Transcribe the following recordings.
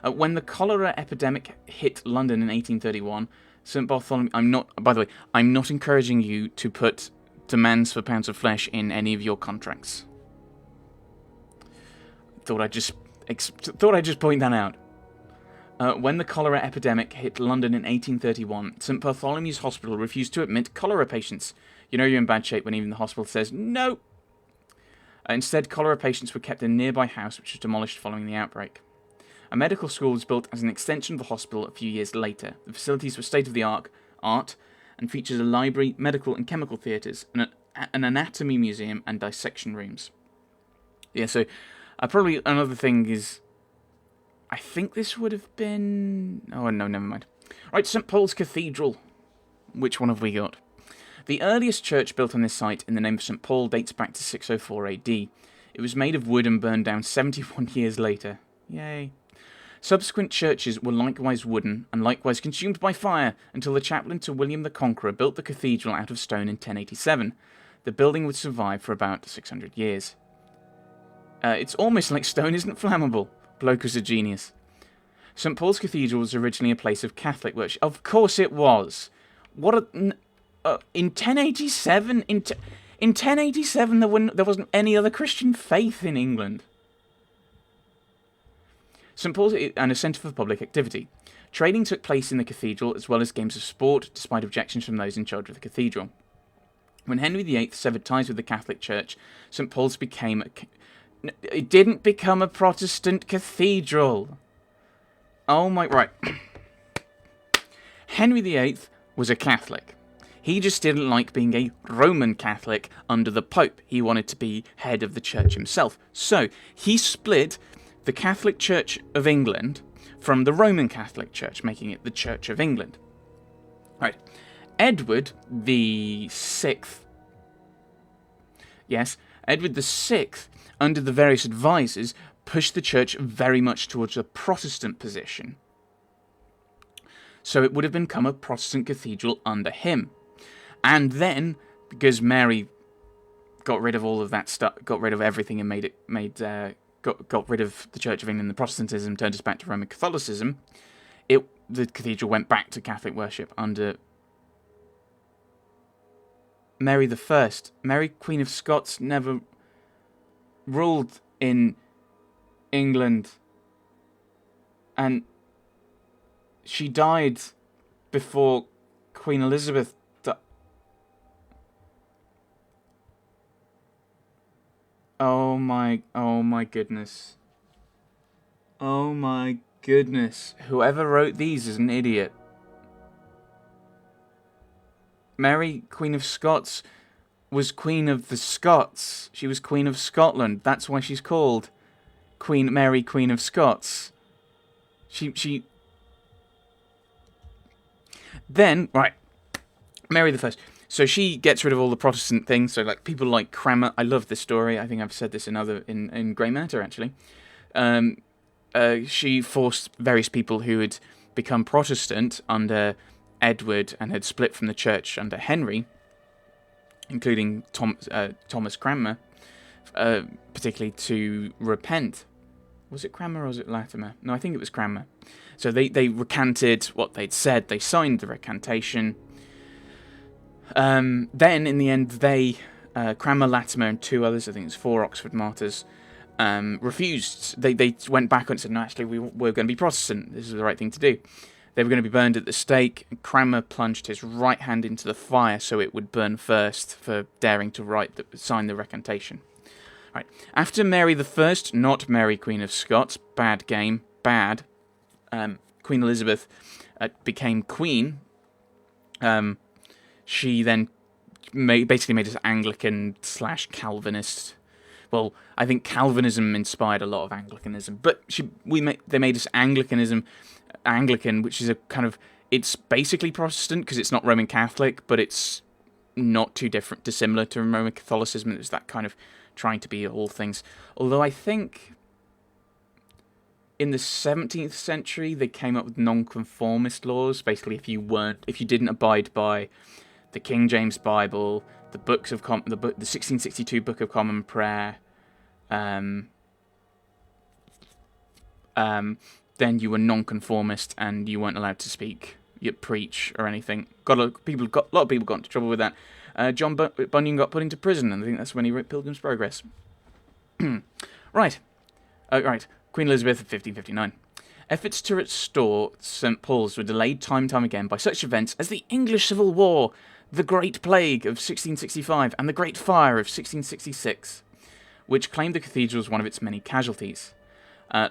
When the cholera epidemic hit London in 1831, St. Bartholomew... By the way, I'm not encouraging you to put demands for pounds of flesh in any of your contracts. Thought I'd just point that out. When the cholera epidemic hit London in 1831, St. Bartholomew's Hospital refused to admit cholera patients. You know you're in bad shape when even the hospital says no. Instead, cholera patients were kept in a nearby house, which was demolished following the outbreak. A medical school was built as an extension of the hospital a few years later. The facilities were state-of-the-art and features a library, medical and chemical theatres, and an anatomy museum and dissection rooms. Yeah, so probably another thing is, I think this would have been... Oh, no, never mind. Right, St. Paul's Cathedral. Which one have we got? The earliest church built on this site in the name of St. Paul dates back to 604 AD. It was made of wood and burned down 71 years later. Yay. Subsequent churches were likewise wooden and likewise consumed by fire until the chaplain to William the Conqueror built the cathedral out of stone in 1087. The building would survive for about 600 years. It's almost like stone isn't flammable. Bloke was a genius. St. Paul's Cathedral was originally a place of Catholic worship. Of course it was. In 1087? In 1087 there wasn't any other Christian faith in England. St. Paul's and a centre for public activity. Trading took place in the cathedral as well as games of sport, despite objections from those in charge of the cathedral. When Henry VIII severed ties with the Catholic Church, St. Paul's it didn't become a Protestant cathedral. Oh my... Right. Henry VIII was a Catholic. He just didn't like being a Roman Catholic under the Pope. He wanted to be head of the church himself. So, he split the Catholic Church of England from the Roman Catholic Church, making it the Church of England. Right. Edward the Sixth. Yes, Edward the Sixth, under the various advisors, pushed the church very much towards a Protestant position. So it would have become a Protestant cathedral under him. And then, because Mary got rid of all of that stuff, got rid of everything and got rid of the Church of England and Protestantism, turned us back to Roman Catholicism, the cathedral went back to Catholic worship under Mary the First. Mary, Queen of Scots, never ruled in England, and she died before Queen Elizabeth died. Oh my goodness. Oh my goodness. Whoever wrote these is an idiot. Mary, Queen of Scots, was Queen of the Scots. She was Queen of Scotland. That's why she's called Queen Mary, Queen of Scots. Then, right, Mary the First. So she gets rid of all the Protestant things. So like people like Cranmer. I love this story. I think I've said this in Grey Matter actually. She forced various people who had become Protestant under Edward and had split from the church under Henry, including Thomas Cranmer, particularly to repent. Was it Cranmer or was it Latimer? No, I think it was Cranmer. So they recanted what they'd said. They signed the recantation. Then, in the end, Cranmer, Latimer, and two others, I think it's 4 Oxford martyrs, refused. They went back and said, no, actually, we're going to be Protestant. This is the right thing to do. They were going to be burned at the stake. Cranmer plunged his right hand into the fire so it would burn first for daring to sign the recantation. Right. After Mary the First, not Mary Queen of Scots, bad game, bad, Queen Elizabeth became queen, she then basically made us Anglican / Calvinist. Well, I think Calvinism inspired a lot of Anglicanism, but they made us Anglican, which is a kind of, it's basically Protestant because it's not Roman Catholic, but it's not too dissimilar to Roman Catholicism. It's that kind of trying to be all things. Although I think in the 17th century they came up with nonconformist laws. Basically, if you didn't abide by the King James Bible, the 1662 Book of Common Prayer, then then you were nonconformist and you weren't allowed to speak, you preach or anything. A lot of people got into trouble with that. John Bunyan got put into prison, and I think that's when he wrote Pilgrim's Progress. Right. Right. Queen Elizabeth of 1559. Efforts to restore St. Paul's were delayed time and time again by such events as the English Civil War, the Great Plague of 1665, and the Great Fire of 1666, which claimed the cathedral as one of its many casualties.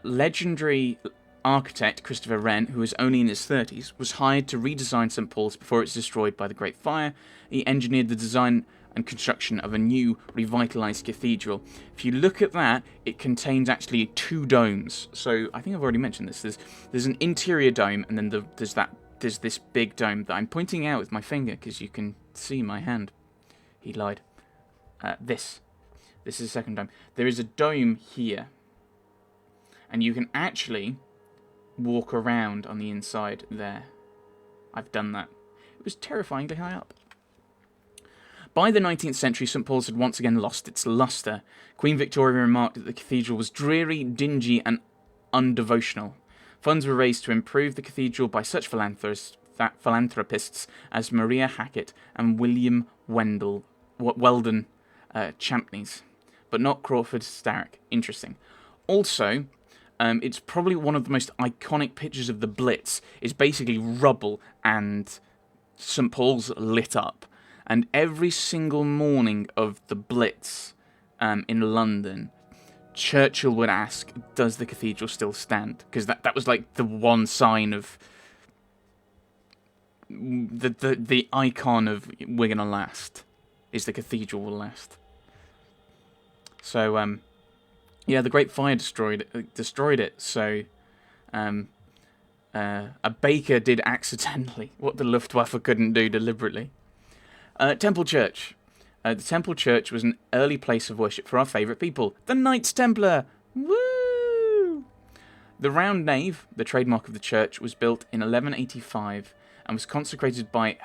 Legendary architect Christopher Wren, who was only in his 30s, was hired to redesign St. Paul's before it was destroyed by the Great Fire. He engineered the design and construction of a new, revitalised cathedral. If you look at that, it contains actually 2 domes. So I think I've already mentioned this. There's an interior dome, and then there's this big dome that I'm pointing out with my finger because you can see my hand. He lied. This is the second dome. There is a dome here, and you can actually walk around on the inside there. I've done that. It was terrifyingly high up. By the 19th century, St. Paul's had once again lost its lustre. Queen Victoria remarked that the cathedral was dreary, dingy, and undevotional. Funds were raised to improve the cathedral by such philanthropists as Maria Hackett and William Weldon Champneys, but not Crawford Starrick. Interesting. Also, it's probably one of the most iconic pictures of the Blitz. Is basically rubble and St. Paul's lit up. And every single morning of the Blitz in London, Churchill would ask, does the cathedral still stand? Because that was like the one sign of the icon of we're going to last, is the cathedral will last. So, yeah, the Great Fire destroyed it. So, a baker did accidentally what the Luftwaffe couldn't do deliberately. Temple Church. The Temple Church was an early place of worship for our favourite people, the Knights Templar. Woo! The round nave, the trademark of the church, was built in 1185 and was consecrated by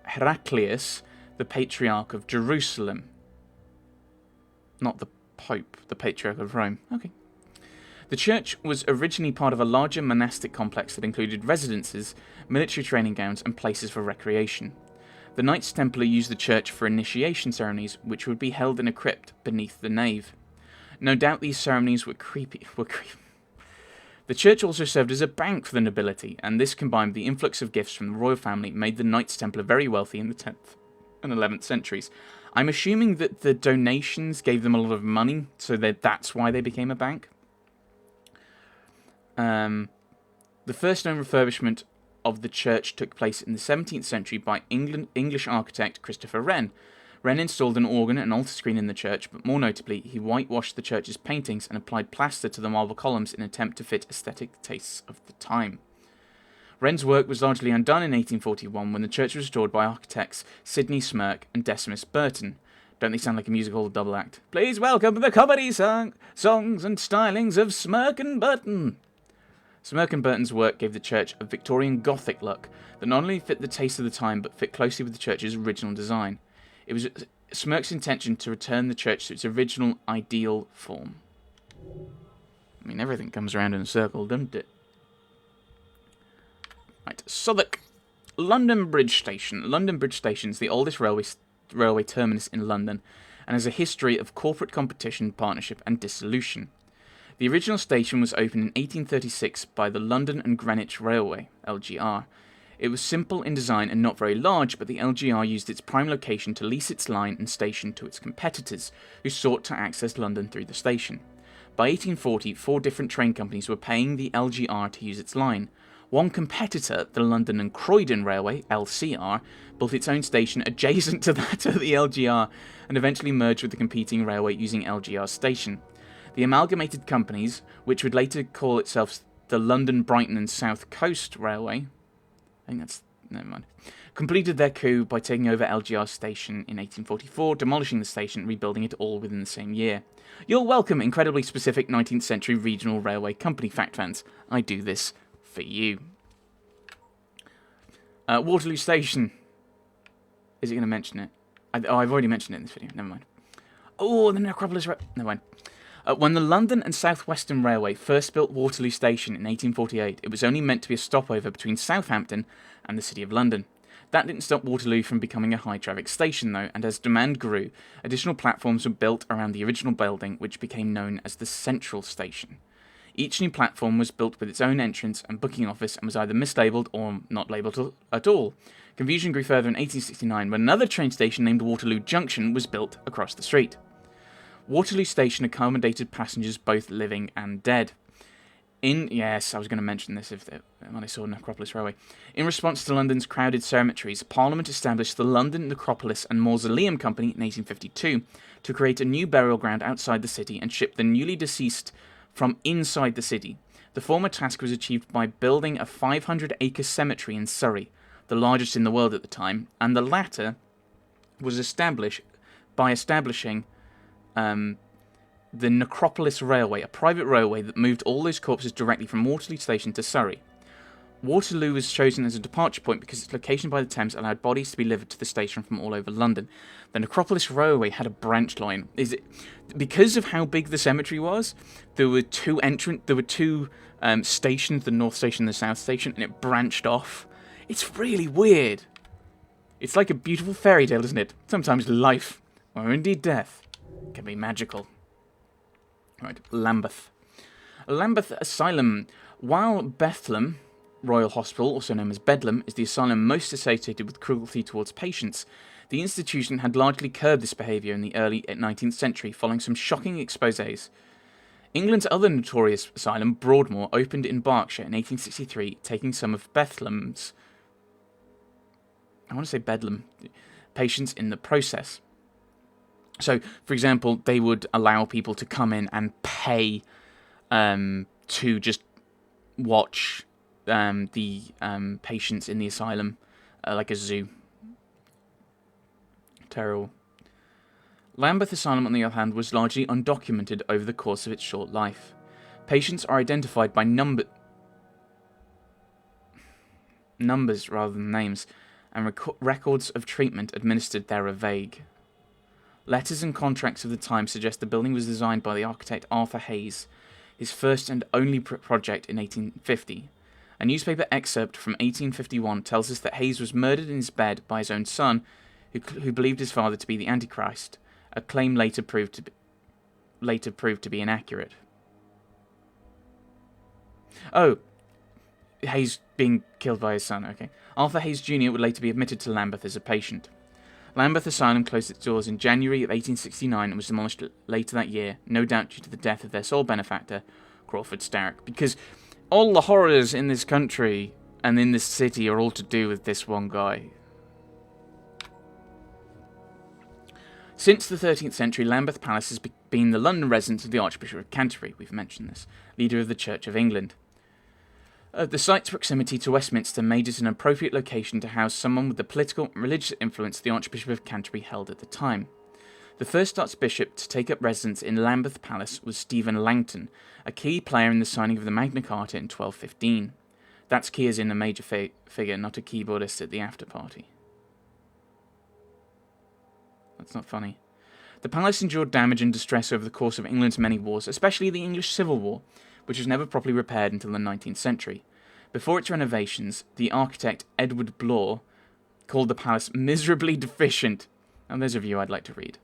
Heraclius, the Patriarch of Jerusalem. Not the Pope, the Patriarch of Rome. Okay. The church was originally part of a larger monastic complex that included residences, military training grounds, and places for recreation. The Knights Templar used the church for initiation ceremonies, which would be held in a crypt beneath the nave. No doubt these ceremonies were creepy. The church also served as a bank for the nobility, and this combined with the influx of gifts from the royal family made the Knights Templar very wealthy in the 10th and 11th centuries. I'm assuming that the donations gave them a lot of money, so that's why they became a bank. The first known refurbishment of the church took place in the 17th century by English architect Christopher Wren. Wren installed an organ and altar screen in the church, but more notably, he whitewashed the church's paintings and applied plaster to the marble columns in an attempt to fit aesthetic tastes of the time. Wren's work was largely undone in 1841 when the church was restored by architects Sidney Smirke and Decimus Burton. Don't they sound like a musical double act? Please welcome the comedy songs and stylings of Smirke and Burton. Smirke and Burton's work gave the church a Victorian Gothic look that not only fit the taste of the time, but fit closely with the church's original design. It was Smirke's intention to return the church to its original ideal form. I mean, everything comes around in a circle, doesn't it? Right, Southwark. London Bridge Station. London Bridge Station is the oldest railway terminus in London and has a history of corporate competition, partnership and dissolution. The original station was opened in 1836 by the London and Greenwich Railway, LGR. It was simple in design and not very large, but the LGR used its prime location to lease its line and station to its competitors, who sought to access London through the station. By 1840, 4 different train companies were paying the LGR to use its line. One competitor, the London and Croydon Railway, LCR, built its own station adjacent to that of the LGR and eventually merged with the competing railway using LGR's station. The amalgamated companies, which would later call itself the London, Brighton and South Coast Railway, never mind, completed their coup by taking over LGR's station in 1844, demolishing the station and rebuilding it all within the same year. You're welcome, incredibly specific 19th century regional railway company fact fans. I do this for you. Waterloo Station. Is it going to mention it? I've already mentioned it in this video. Never mind. Oh, the Necropolis... Never mind. When the London and South Western Railway first built Waterloo Station in 1848, it was only meant to be a stopover between Southampton and the City of London. That didn't stop Waterloo from becoming a high-traffic station, though, and as demand grew, additional platforms were built around the original building, which became known as the Central Station. Each new platform was built with its own entrance and booking office and was either mislabelled or not labelled at all. Confusion grew further in 1869 when another train station named Waterloo Junction was built across the street. Waterloo Station accommodated passengers both living and dead. Yes, I was going to mention this when I saw Necropolis Railway. In response to London's crowded cemeteries, Parliament established the London Necropolis and Mausoleum Company in 1852 to create a new burial ground outside the city and ship the newly deceased from inside the city. The former task was achieved by building a 500-acre cemetery in Surrey, the largest in the world at the time, and the latter was established by establishing the Necropolis Railway, a private railway that moved all those corpses directly from Waterloo Station to Surrey. Waterloo was chosen as a departure point because its location by the Thames allowed bodies to be delivered to the station from all over London. The Necropolis Railway had a branch line. Because of how big the cemetery was, there were two stations, the North Station and the South Station, and it branched off. It's really weird. It's like a beautiful fairy tale, isn't it? Sometimes life, or indeed death, can be magical. Right, Lambeth. Lambeth Asylum. While Bethlehem Royal Hospital, also known as Bedlam, is the asylum most associated with cruelty towards patients, the institution had largely curbed this behaviour in the early 19th century following some shocking exposés. England's other notorious asylum, Broadmoor, opened in Berkshire in 1863, taking some of Bethlehem's, Bedlam, patients in the process. So, for example, they would allow people to come in and pay to just watch the patients in the asylum, like a zoo. Terrible. Lambeth Asylum, on the other hand, was largely undocumented over the course of its short life. Patients are identified by numbers rather than names, and records of treatment administered there are vague. Letters and contracts of the time suggest the building was designed by the architect Arthur Hayes, his first and only project in 1850. A newspaper excerpt from 1851 tells us that Hayes was murdered in his bed by his own son, who believed his father to be the Antichrist, a claim later proved to be inaccurate. Oh, Hayes being killed by his son, okay. Arthur Hayes Jr. would later be admitted to Lambeth as a patient. Lambeth Asylum closed its doors in January of 1869 and was demolished later that year, no doubt due to the death of their sole benefactor, Crawford Starrick, because all the horrors in this country and in this city are all to do with this one guy. Since the 13th century, Lambeth Palace has been the London residence of the Archbishop of Canterbury, we've mentioned this, leader of the Church of England. The site's proximity to Westminster made it an appropriate location to house someone with the political and religious influence the Archbishop of Canterbury held at the time. The first archbishop to take up residence in Lambeth Palace was Stephen Langton, a key player in the signing of the Magna Carta in 1215. That's key as in a major figure, not a keyboardist at the after party. That's not funny. The palace endured damage and distress over the course of England's many wars, especially the English Civil War, which was never properly repaired until the 19th century. Before its renovations, the architect Edward Blore called the palace miserably deficient, and there's a view I'd like to read.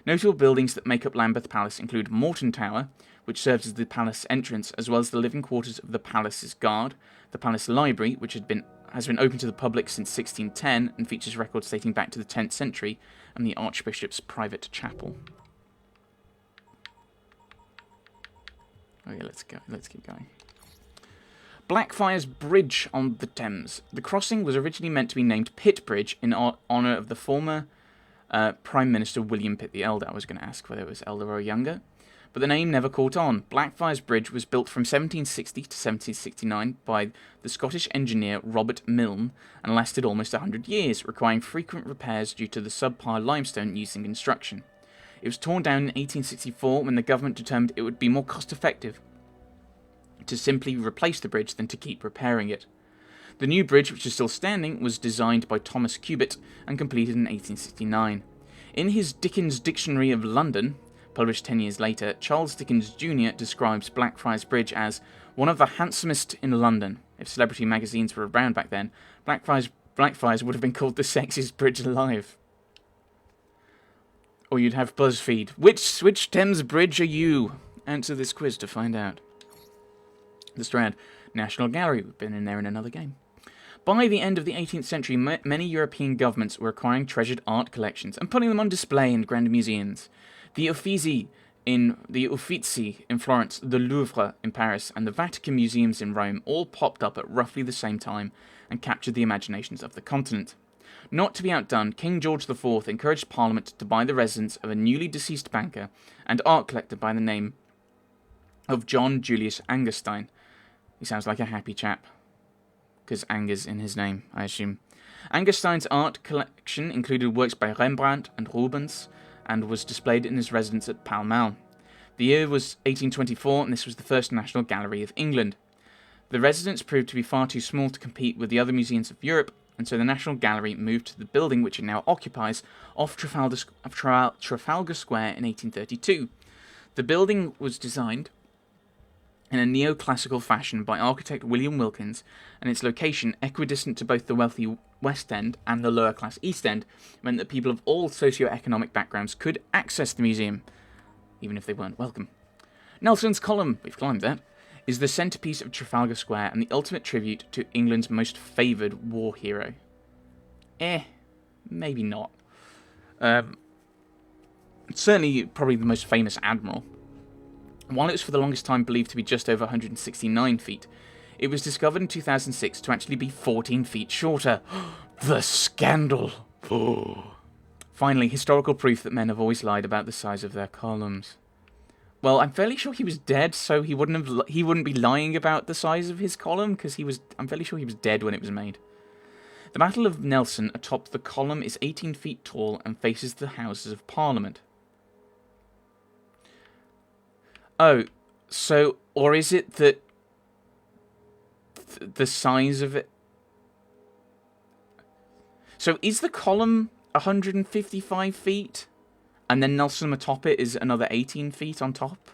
Notable buildings that make up Lambeth Palace include Morton Tower, which serves as the palace entrance, as well as the living quarters of the palace's guard, the palace library, which has been open to the public since 1610 and features records dating back to the 10th century, and the Archbishop's private chapel. Okay, let's keep going. Blackfriars Bridge on the Thames. The crossing was originally meant to be named Pitt Bridge in honour of the former Prime Minister William Pitt the Elder. I was going to ask whether it was elder or younger, but the name never caught on. Blackfriars Bridge was built from 1760 to 1769 by the Scottish engineer Robert Milne and lasted almost 100 years, requiring frequent repairs due to the subpar limestone used in construction. It was torn down in 1864 when the government determined it would be more cost-effective to simply replace the bridge than to keep repairing it. The new bridge, which is still standing, was designed by Thomas Cubitt and completed in 1869. In his Dickens Dictionary of London, published 10 years later, Charles Dickens Jr. describes Blackfriars Bridge as one of the handsomest in London. If celebrity magazines were around back then, Blackfriars would have been called the sexiest bridge alive. Or you'd have BuzzFeed. Which Thames Bridge are you? Answer this quiz to find out. The Strand. National Gallery. We've been in there in another game. By the end of the 18th century, many European governments were acquiring treasured art collections and putting them on display in grand museums. The Uffizi in Florence, the Louvre in Paris, and the Vatican museums in Rome all popped up at roughly the same time and captured the imaginations of the continent. Not to be outdone, King George IV encouraged Parliament to buy the residence of a newly deceased banker and art collector by the name of John Julius Angerstein. He sounds like a happy chap, because Anger's in his name, I assume. Angerstein's art collection included works by Rembrandt and Rubens, and was displayed in his residence at Pall Mall. The year was 1824, and this was the first National Gallery of England. The residence proved to be far too small to compete with the other museums of Europe, and so the National Gallery moved to the building which it now occupies off Trafalgar Square in 1832. The building was designed in a neoclassical fashion by architect William Wilkins, and its location, equidistant to both the wealthy West End and the lower-class East End, meant that people of all socio-economic backgrounds could access the museum, even if they weren't welcome. Nelson's Column, we've climbed that, is the centrepiece of Trafalgar Square and the ultimate tribute to England's most favoured war hero. Maybe not. Certainly, probably the most famous admiral. While it was for the longest time believed to be just over 169 feet, it was discovered in 2006 to actually be 14 feet shorter. The scandal! Finally, historical proof that men have always lied about the size of their columns. Well, I'm fairly sure he was dead, so he wouldn't be lying about the size of his column, because I'm fairly sure he was dead when it was made. The Battle of Nelson atop the column is 18 feet tall and faces the Houses of Parliament. Oh, so, or is it that the size of it... So is the column 155 feet? And then Nelson atop it is another 18 feet on top?